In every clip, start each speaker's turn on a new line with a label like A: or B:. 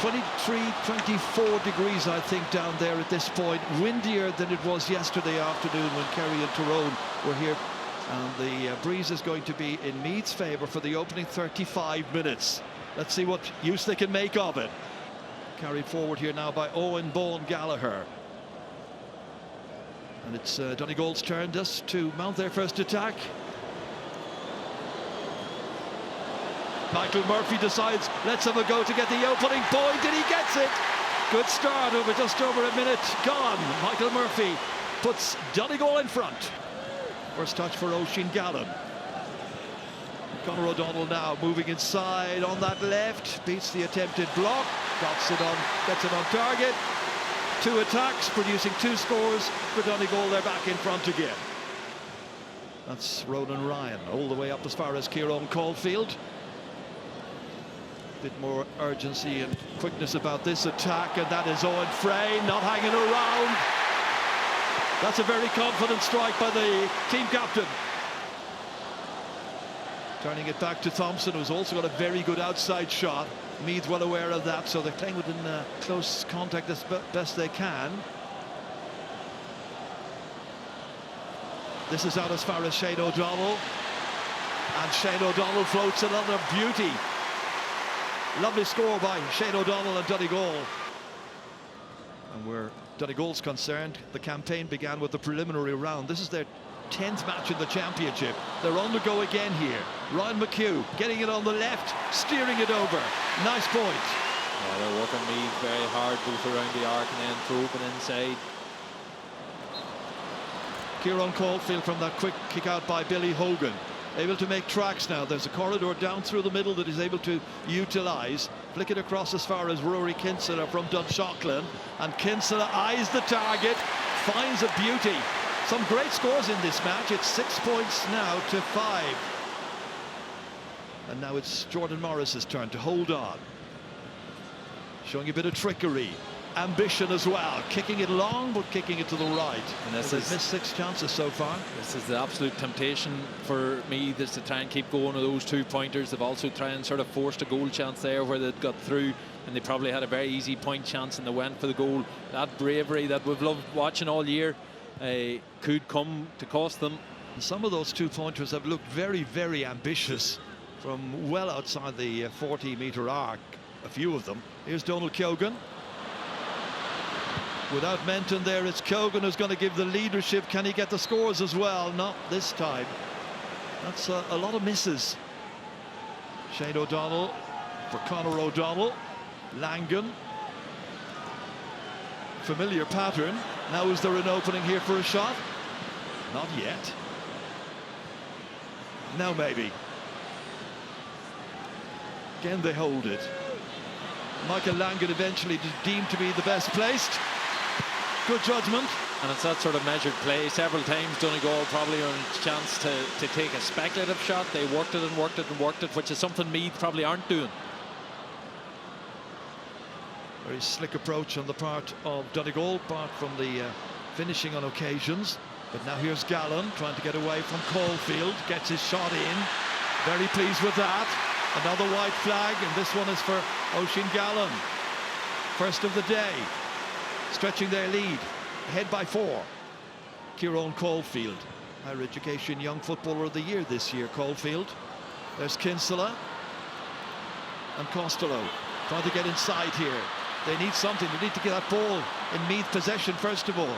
A: 23, 24 degrees, I think, down there at this point. Windier than it was yesterday afternoon when Kerry and Tyrone were here. And the breeze is going to be in Meath's favour for the opening 35 minutes. Let's see what use they can make of it. Carried forward here now by Owen Bone Gallagher. And it's Donegal's turn just to mount their first attack. Michael Murphy decides, let's have a go to get the opening point, and he gets it. Good start over just over a minute gone. Michael Murphy puts Donegal in front. First touch for Oisín Gallen. Conor O'Donnell now moving inside on that left, beats the attempted block, gets it on target. 2 attacks, producing 2 scores for Donegal. They're back in front again. That's Ronan Ryan, all the way up as far as Kieran Caulfield. Bit more urgency and quickness about this attack, and that is Owen Frey not hanging around. That's a very confident strike by the team captain. Turning it back to Thompson, who's also got a very good outside shot. Meath well aware of that, so they're playing within close contact as best they can. This is out as far as Shane O'Donnell, and Shane O'Donnell floats another beauty. Lovely score by Shane O'Donnell and Donegal. And where Donegal's concerned, the campaign began with the preliminary round. This is their 10th match in the championship. They're on the go again here. Ryan McHugh getting it on the left, steering it over. Nice point.
B: Yeah, they're working Meath very hard, both around the arc and then probing inside.
A: Kieran Caulfield from that quick kick out by Billy Hogan. Able to make tracks now. There's a corridor down through the middle that he's able to utilise. Flick it across as far as Rory Kinsella from Dunshaughlin. And Kinsella eyes the target, finds a beauty. Some great scores in this match. It's 6 points now to 5. And now it's Jordan Morris's turn to hold on. Showing a bit of trickery. Ambition as well, kicking it long but kicking it to the right. And they've missed 6 chances so far.
B: This is the absolute temptation for me, is to try and keep going with those 2-pointers. They've also tried and sort of forced a goal chance there where they'd got through, and they probably had a very easy point chance and they went for the goal. That bravery that we've loved watching all year could come to cost them.
A: And some of those 2-pointers have looked very, very ambitious from well outside the 40-metre arc, a few of them. Here's Donald Keoghan. Without Menton there, it's Keoghan who's going to give the leadership. Can he get the scores as well? Not this time. That's a lot of misses. Shane O'Donnell for Conor O'Donnell. Langan. Familiar pattern. Now is there an opening here for a shot? Not yet. Now maybe. Again they hold it. Michael Langan eventually deemed to be the best placed. Good judgment.
B: And it's that sort of measured play. Several times Donegal probably earned a chance to take a speculative shot. They worked it and worked it and worked it, which is something Meath probably aren't doing.
A: Very slick approach on the part of Donegal, apart from the finishing on occasions. But now here's Gallen trying to get away from Caulfield. Gets his shot in. Very pleased with that. Another white flag, and this one is for Oisín Gallen. First of the day. Stretching their lead, ahead by 4. Kieran Caulfield, Higher Education Young Footballer of the Year this year, Caulfield. There's Kinsella and Costello trying to get inside here. They need something. They need to get that ball in Meath possession first of all.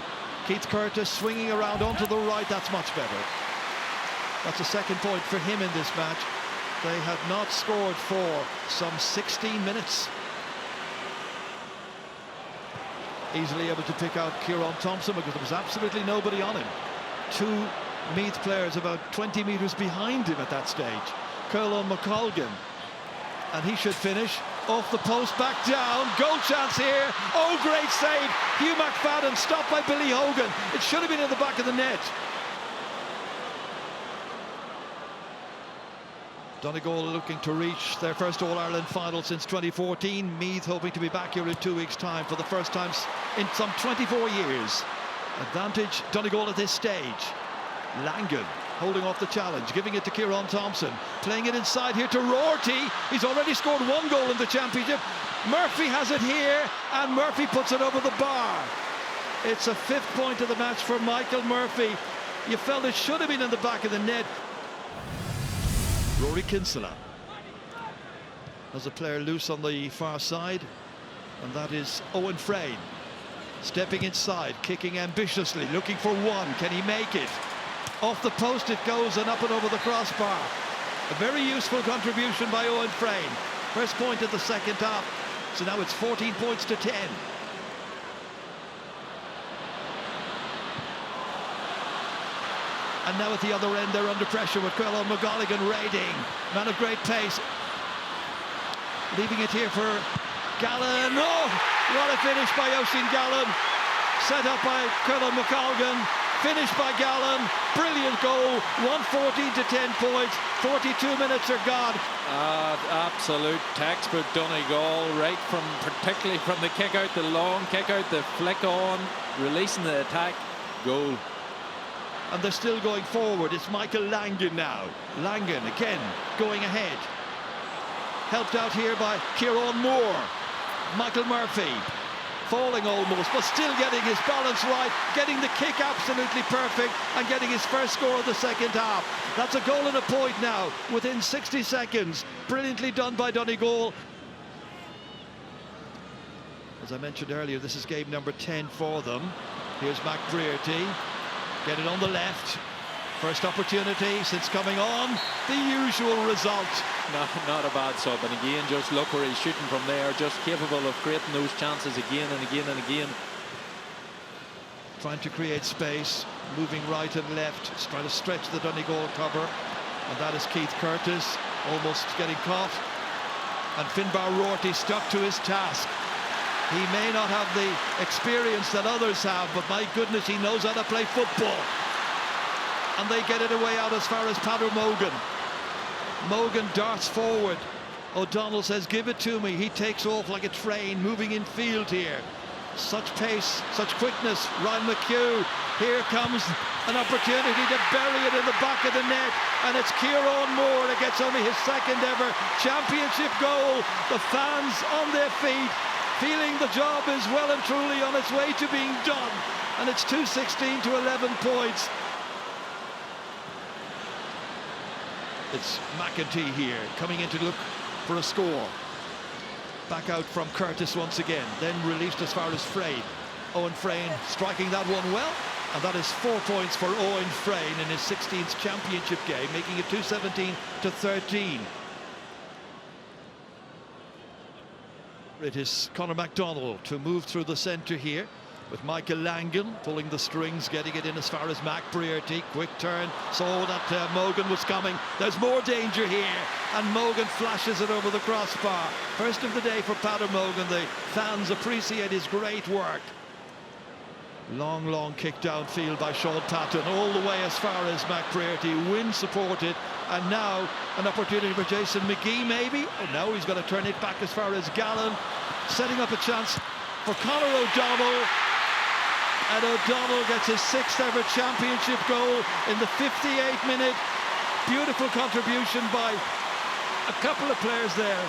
A: Keith Curtis swinging around onto the right. That's much better. That's a 2nd point for him in this match. They have not scored for some 16 minutes. Easily able to pick out Kieran Thompson because there was absolutely nobody on him. 2 Meath players about 20 metres behind him at that stage. Curlon McColgan, and he should finish off the post, back down. Goal chance here. Oh, great save. Hugh McFadden stopped by Billy Hogan. It should have been in the back of the net. Donegal looking to reach their first All-Ireland final since 2014. Meath hoping to be back here in 2 weeks' time for the first time in some 24 years. Advantage Donegal at this stage. Langan holding off the challenge, giving it to Kieran Thompson, playing it inside here to Rorty. He's already scored 1 goal in the championship. Murphy has it here, and Murphy puts it over the bar. It's a 5th point of the match for Michael Murphy. You felt it should have been in the back of the net. Rory Kinsella has a player loose on the far side, and that is Owen Frayne. Stepping inside, kicking ambitiously, looking for one. Can he make it? Off the post it goes and up and over the crossbar. A very useful contribution by Owen Frayne. First point of the second half. So now it's 14 points to 10. And now at the other end, they're under pressure with Quillan McGolligan raiding. Man of great pace. Leaving it here for Gallen. Oh, what a finish by Oisin Gallen. Set up by Quillan McGolligan. Finished by Gallen. Brilliant goal. 114 to 10 points. 42 minutes are gone.
B: Absolute textbook Donegal, right from, particularly from the kick out, the long kick out, the flick on, releasing the attack, goal.
A: And they're still going forward. It's Michael Langan now. Langan again going ahead. Helped out here by Kieran Moore. Michael Murphy falling almost, but still getting his balance right, getting the kick absolutely perfect, and getting his first score of the second half. That's a goal and a point now within 60 seconds. Brilliantly done by Donegal. As I mentioned earlier, this is game number 10 for them. Here's McBrearty. Get it on the left. First opportunity since coming on. The usual result.
B: Not a bad sub, and again, just look where he's shooting from there, just capable of creating those chances again and again and again.
A: Trying to create space, moving right and left, trying to stretch the Donegal cover, and that is Keith Curtis, almost getting caught. And Finbar Rorty stuck to his task. He may not have the experience that others have, but my goodness, he knows how to play football. And they get it away out as far as Padder Mogan. Mogan darts forward. O'Donnell says, give it to me. He takes off like a train, moving in field here. Such pace, such quickness. Ryan McHugh. Here comes an opportunity to bury it in the back of the net. And it's Kieran Moore that gets only his 2nd ever championship goal. The fans on their feet, feeling the job is well and truly on its way to being done. And it's 2-16 to 11 points. It's McEntee here, coming in to look for a score. Back out from Curtis once again, then released as far as Frayne. Owen Frayne striking that one well, and that is 4 points for Owen Frayne in his 16th championship game, making it 2-17 to 13. It is Conor MacDonald to move through the centre here, with Michael Langan pulling the strings, getting it in as far as McBrearty. Quick turn, saw that Mogan was coming. There's more danger here, and Mogan flashes it over the crossbar. First of the day for Padder Mogan. The fans appreciate his great work. Long kick downfield by Sean Patton, all the way as far as McBrearty. Wind supported, and now an opportunity for Jason McGee, maybe. Oh no, he's going to turn it back as far as Gallen, setting up a chance for Conor O'Donnell. And O'Donnell gets his 6th ever championship goal in the 58th minute. Beautiful contribution by a couple of players there.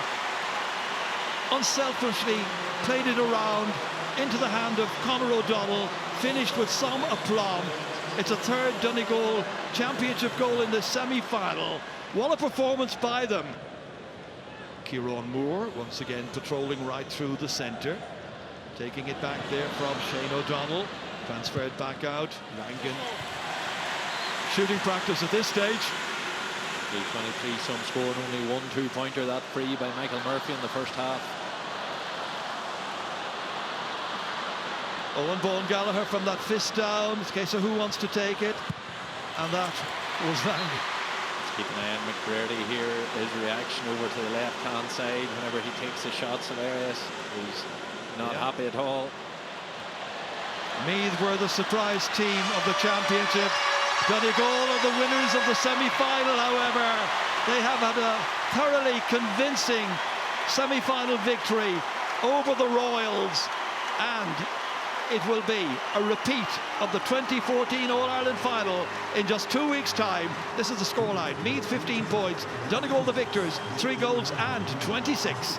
A: Unselfishly played it around into the hand of Conor O'Donnell, finished with some aplomb. It's a 3rd Donegal championship goal in the semi-final. What a performance by them. Kieran Moore once again patrolling right through the centre, taking it back there from Shane O'Donnell. Transferred back out. Langan. Shooting practice at this stage.
B: 3:23, some scoring only 1 2-pointer, that free by Michael Murphy in the first half.
A: Owen Bowen Gallagher from that fist down. It's a case of who wants to take it. And that was Langan.
B: Keep an eye on McBrearty here. His reaction over to the left-hand side whenever he takes the shots, hilarious. He's not happy at all.
A: Meath were the surprise team of the championship. Donegal are the winners of the semi-final, however. They have had a thoroughly convincing semi-final victory over the Royals. And it will be a repeat of the 2014 All-Ireland final in just 2 weeks' time. This is the scoreline. Meath 15 points, Donegal the victors, 3 goals and 26.